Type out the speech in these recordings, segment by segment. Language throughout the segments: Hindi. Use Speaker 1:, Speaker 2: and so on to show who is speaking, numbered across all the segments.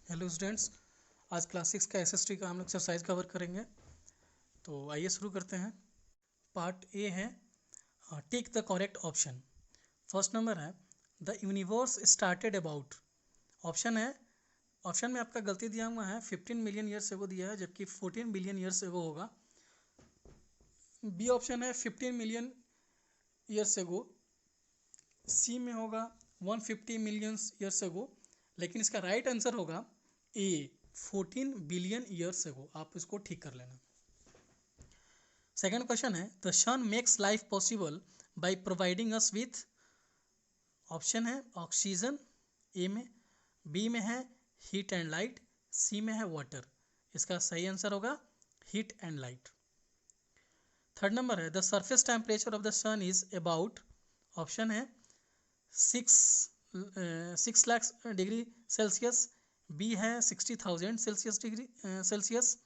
Speaker 1: हेलो स्टूडेंट्स, आज क्लास 6 का एसएसटी का हम लोग एक्सरसाइज कवर करेंगे। तो आइए शुरू करते हैं। पार्ट ए है take the correct option. First number है the universe started about. Option है, ऑप्शन में आपका गलती दिया हुआ है 15 मिलियन ईयर्स एगो दिया है, जबकि 14 बिलियन ईयर्स एगो होगा। बी ऑप्शन है 15 मिलियन ईयर्स एगो। सी में होगा 150 मिलियन ईयर्स एगो, लेकिन इसका राइट आंसर होगा ए 14 बिलियन ईयर्स एगो। आप इसको ठीक कर लेना। सेकेंड क्वेश्चन है the sun makes life possible by providing us with. Option है ऑक्सीजन ए में, बी में है हीट एंड लाइट, सी में है वाटर। इसका सही आंसर होगा heat and light. Third number है the surface temperature of the sun is about. Option है 6 लाख डिग्री सेल्सियस, बी है 60,000 सेल्सियस डिग्री सेल्सियस,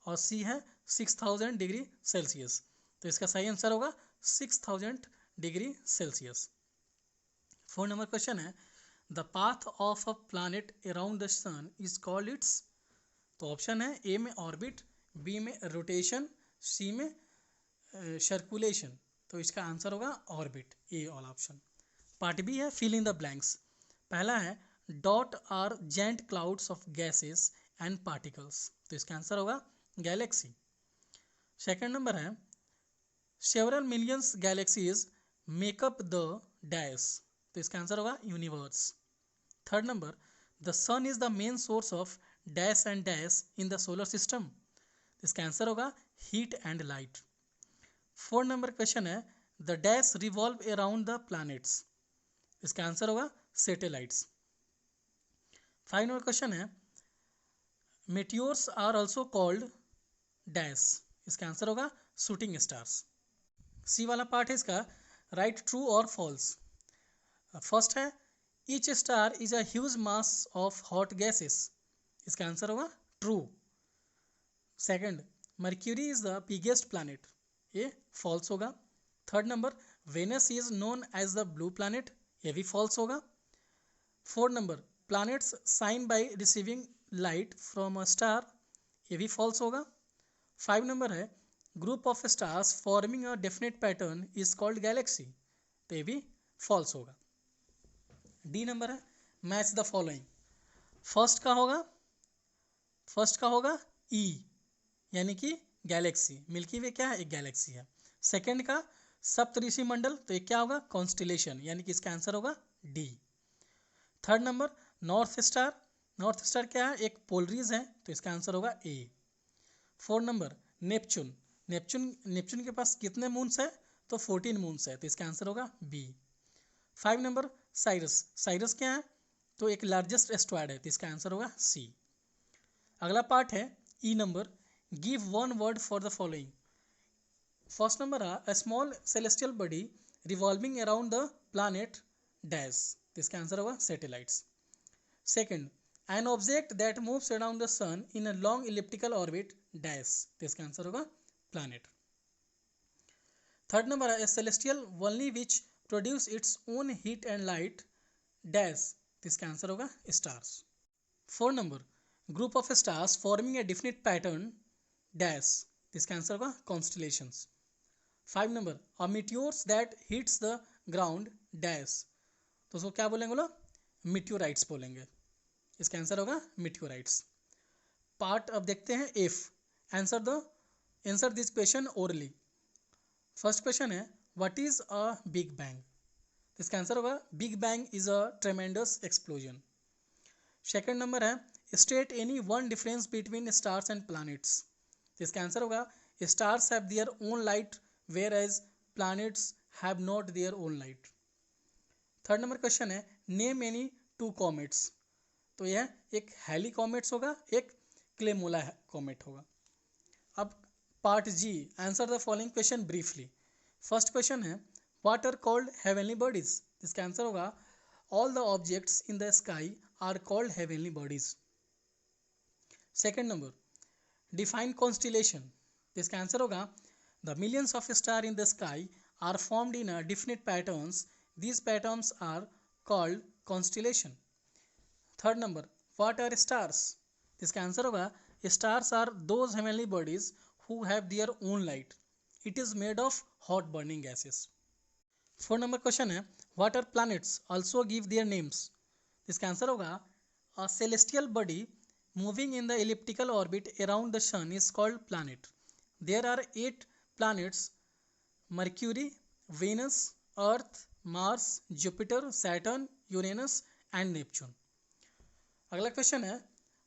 Speaker 1: और सी है 6,000 डिग्री सेल्सियस। तो इसका सही आंसर होगा 6,000 डिग्री सेल्सियस। 4 नंबर क्वेश्चन है the path of a planet around the sun is called its. तो ऑप्शन है ए में ऑर्बिट, बी में रोटेशन, सी में सर्कुलेशन। तो इसका आंसर होगा orbit, A all option. Part B है फिल इन द ब्लैंक्स। पहला है dot are giant clouds of gases and particles. तो इसका आंसर होगा गैलेक्सी। सेकेंड नंबर है several millions galaxies makeup the dash. तो इसका आंसर होगा universe. Third number the sun is the main source of dash and dash in the solar system. इसका आंसर होगा heat and light. Fourth number question है the dash revolve around the planets. इसका आंसर होगा सैटेलाइट्स। 5 नंबर क्वेश्चन है meteors are also called dash. इसका आंसर होगा शूटिंग स्टार्स। सी वाला पार्ट है इसका राइट ट्रू और फॉल्स। फर्स्ट है each star is a huge mass of hot gases. इसका आंसर होगा true. Second Mercury is the biggest planet, ये फॉल्स होगा। Third number Venus is known as the blue planet, ये भी फॉल्स होगा। Fourth number planets shine by receiving light from a star, ये भी फॉल्स होगा। 5 नंबर है group of stars forming a definite pattern is called galaxy, तो ये भी फॉल्स होगा। डी नंबर है मैच द फॉलोइंग। फर्स्ट का होगा, फर्स्ट का होगा ई यानी कि गैलेक्सी, मिल्की वे क्या है एक गैलेक्सी है। सेकंड का सप्तऋषि मंडल, तो ये क्या होगा कॉन्स्टिलेशन, यानी कि इसका आंसर होगा D. Third number north star, north star क्या है एक पोलरीज है, तो इसका आंसर होगा ए। फोर्थ नंबर नेपच्यून, नेपच्यून के पास कितने मून्स है तो 14 मून्स है, तो इसका आंसर होगा बी। 5 नंबर साइरस, साइरस क्या है तो एक लार्जेस्ट एस्ट्रॉयड है, तो इसका आंसर होगा सी। अगला पार्ट है E number give one word for the following. First number है a small celestial body revolving around the planet dash, तो इसका आंसर होगा satellites. Second an object that moves around the sun in a long elliptical orbit dash, तो इसका आंसर होगा प्लैनेट। थर्ड नंबर है celestial only which produce its own heat and light dash, तो इसका आंसर होगा stars. Fourth number group of stars forming a definite pattern dash, तो इसका आंसर होगा constellations. 5 number a meteors that hits the ground dash, तो उसको क्या बोलेंगे बोलो मीटियोराइट्स बोलेंगे, इसका आंसर होगा मीटियोराइट्स। पार्ट अब देखते हैं if answer this question orally. First question है what is a big bang, इसका आंसर होगा big bang is a tremendous explosion. Second number है state any one difference between stars and planets, तो इसका आंसर होगा stars have their own light whereas planets have not their own light. Third number question है नेम एनी टू कॉमेट्स, तो यह एक हैली कॉमेट्स होगा, एक क्लेमोला कॉमेट होगा। अब part G answer the following question briefly. First question है what are called heavenly bodies, इसका आंसर होगा all the objects in the sky are called heavenly bodies. Second number define constellation, इसका आंसर होगा the millions of star in the sky are formed in a definite patterns, these patterns are called constellation. Third number what are stars? इसका आंसर होगा stars are those heavenly bodies who have their own light. It is made of hot burning gases. 4 number question है what are planets also give their names. इसका आंसर होगा a celestial body moving in the elliptical orbit around the sun is called planet. There are 8 planets: Mercury, Venus, Earth, Mars, Jupiter, Saturn, Uranus and Neptune. अगला क्वेश्चन है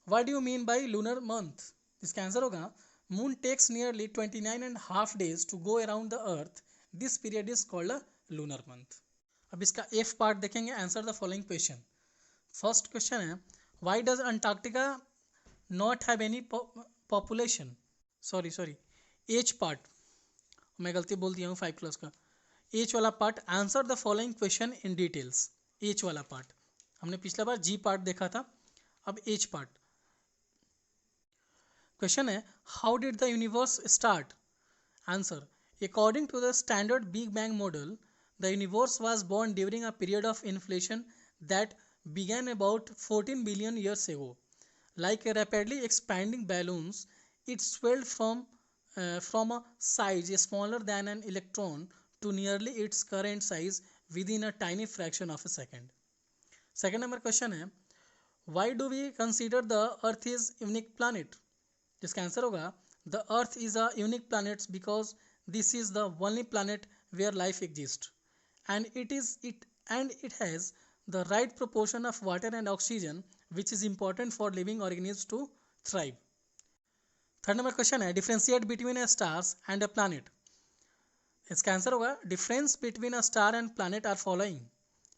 Speaker 1: what do you mean by lunar month? इसका आंसर होगा moon takes nearly 29.5 days to go around the earth. This period is called a lunar month. अब इसका एफ पार्ट देखेंगे. Answer the following question. First question है why does Antarctica not have any population? Sorry H part मैं गलती बोल दिया हूँ 5 क्लास का. एच वाला part. Answer the following question in details. H वाला पार्ट हमने पिछला बार जी पार्ट देखा था. अब एच पार्ट. क्वेश्चन है how did the universe start? Answer according to the standard big bang model the universe was born during a period of inflation that began about 14 billion years ago. Like a rapidly expanding balloons, it swelled from a size smaller than an electron to nearly its current size within a tiny fraction of a second. Second number question है why do we consider the earth is unique planet? इसका आंसर होगा the earth is a unique planet because this is the only planet where life exists and it has the right proportion of water and oxygen which is important for living organisms to thrive. Third number question है differentiate between a stars and a planet. इसका आंसर होगा difference between a star and planet are following.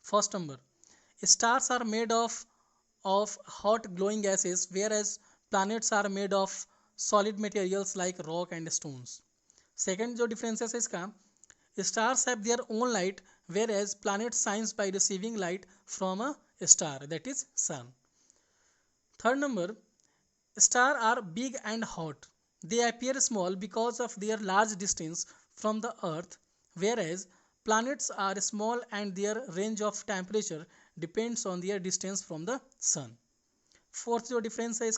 Speaker 1: First number stars are made of hot glowing gases whereas planets are made of solid materials like rock and stones. Second जो डिफरेंसेस है इसका stars have their own light whereas planets shines by receiving light from a star that is sun. Third number stars are big and hot. They appear small because of their large distance from the earth whereas planets are small and their range of temperature depends on their distance from the sun. Fourth जो डिफरेंस है